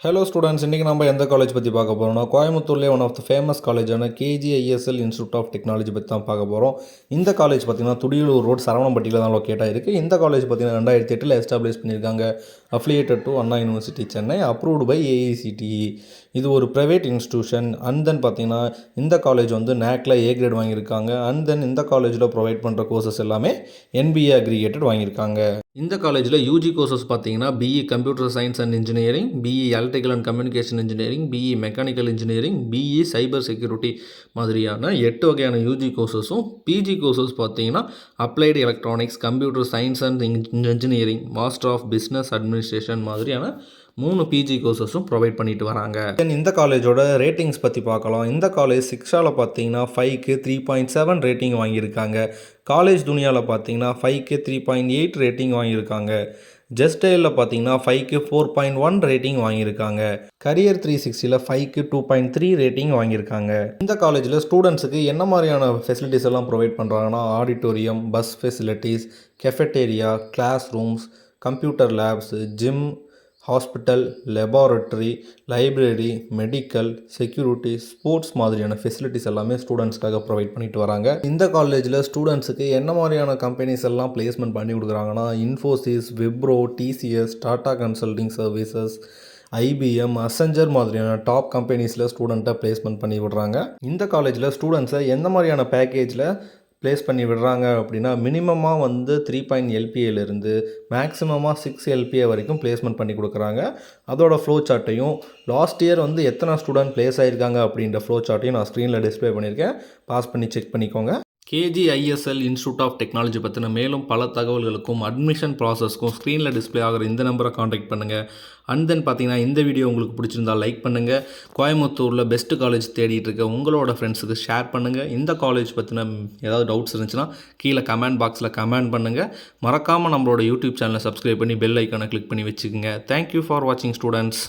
Hello students, இன்றைக்கி நம்ம எந்த காலேஜ் பற்றி பார்க்க போகிறோம்னா கோயம்புத்தூர்லேயே ஒன் ஆஃப் த ஃபேமஸ் காலேஜான கேஜிஐஎஸ்எல் இன்ஸ்டியூட் ஆஃப் டெக்னாலஜி பற்றி தான் பார்க்க போகிறோம். இந்த காலேஜ் பார்த்திங்கன்னா துடியலூர் ரோட் சரவணம்பட்டியில் தான் லொக்கேட்டாக இருக்குது. இந்த காலேஜ் பார்த்திங்கன்னா 2008 எஸ்டாப்ளிஷ் பண்ணியிருக்காங்க. Affiliated to Anna university Chennai, approved by AICTE. இது ஒரு ப்ரைவேட் இன்ஸ்டியூஷன். அண்ட் தென் பார்த்திங்கன்னா இந்த காலேஜ் வந்து நேக்கில் ஏ கிரேட் வாங்கியிருக்காங்க. அண்ட் தென் இந்த காலேஜில் ப்ரொவைட் பண்ணுற கோர்சஸ் எல்லாமே என்பிஏ அக்ரிகேட்டட் வாங்கியிருக்காங்க. இந்த காலேஜில் யூஜி கோர்சஸ் பார்த்தீங்கன்னா BE computer science and engineering, BE electrical and communication engineering, BE mechanical engineering, BE cyber security மாதிரியான 8 வகையான யூஜி கோர்சஸும், பிஜி கோர்சஸ் பார்த்தீங்கன்னா applied electronics, computer science and engineering, master of business administration மாதிரியான 3 PG கோர்சஸும் provide பண்ணிட்டு வராங்க. தென் இந்த காலேஜோட ratings பற்றி பார்க்கலாம். இந்த காலேஜ் சிக்ஸாவில் பார்த்தீங்கன்னா 5க்கு 3.7 ரேட்டிங் வாங்கியிருக்காங்க. காலேஜ் துனியாவில் பார்த்தீங்கன்னா 5க்கு 3.8 ரேட்டிங் வாங்கியிருக்காங்க. ஜஸ்டேலில் பார்த்தீங்கன்னா 5க்கு 4.1 ரேட்டிங் வாங்கியிருக்காங்க. கரியர் 360ல் 5க்கு 2.3 ரேட்டிங் வாங்கியிருக்காங்க. இந்த காலேஜில் ஸ்டூடெண்ட்ஸுக்கு என்ன மாதிரியான ஃபெசிலிட்டிஸ் எல்லாம் ப்ரொவைட் பண்ணுறாங்கன்னா auditorium, bus facilities, cafeteria, classrooms, computer labs, gym, hospital, laboratory, library, medical, security, sports மாதிரியான ஃபெசிலிட்டிஸ் எல்லாமே ஸ்டூடெண்ட்ஸ்க்காக ப்ரொவைட் பண்ணிட்டு வராங்க. இந்த காலேஜில் ஸ்டூடெண்ட்ஸுக்கு என்ன மாதிரியான கம்பெனிஸ் எல்லாம் பிளேஸ்மெண்ட் பண்ணி கொடுக்குறாங்கன்னா Infosys, Wipro, TCS, Tata consulting services, IBM, Accenture மாதிரியான டாப் கம்பெனிஸில் ஸ்டூடெண்ட்டை பிளேஸ்மெண்ட் பண்ணி விடுறாங்க. இந்த காலேஜில் ஸ்டூடெண்ட்ஸை எந்த மாதிரியான பேக்கேஜில் ப்ளேஸ் பண்ணி விடுறாங்க அப்படின்னா மினிமமாக வந்து 3 LPAலேருந்து மேக்ஸிமமாக 6 LPA வரைக்கும் பிளேஸ்மெண்ட் பண்ணி கொடுக்குறாங்க. அதோட ஃப்ளோ சார்ட்டையும் லாஸ்ட் இயர் வந்து எத்தனை ஸ்டூடெண்ட் ப்ளேஸ் ஆகிருக்காங்க அப்படின்ற ஃப்ளோ சார்ட்டையும் நான் ஸ்க்ரீனில் டிஸ்பிளே பண்ணியிருக்கேன். பாஸ் பண்ணி செக் பண்ணிக்கோங்க. கேஜிஐஎஸ்எல் இன்ஸ்டியூட் ஆஃப் டெக்னாலஜி பற்றின மேலும் பல தகவல்களுக்கும் அட்மிஷன் ப்ராசஸ்க்கும் ஸ்க்ரீனில் டிஸ்பிளே ஆகிற இந்த நம்பரை காண்டாக்ட் பண்ணுங்கள். அண்ட் தென் பார்த்தீங்கன்னா இந்த வீடியோ உங்களுக்கு பிடிச்சிருந்தால் லைக் பண்ணுங்கள். கோயம்புத்தூரில் பெஸ்ட்டு காலேஜ் தேடிட்டு இருக்க உங்களோட ஃப்ரெண்ட்ஸுக்கு ஷேர் பண்ணுங்கள். இந்த காலேஜ் பற்றின ஏதாவது டவுட்ஸ் இருந்துச்சுன்னா கீழே கமெண்ட் பாக்ஸில் கமெண்ட் பண்ணுங்கள். மறக்காமல் நம்மளோட யூடியூப் சேனலை சப்ஸ்கிரைப் பண்ணி பெல் ஐக்கானை கிளிக் பண்ணி வச்சுக்கோங்க. தேங்க்யூ ஃபார் வாட்சிங் ஸ்டூடெண்ட்ஸ்.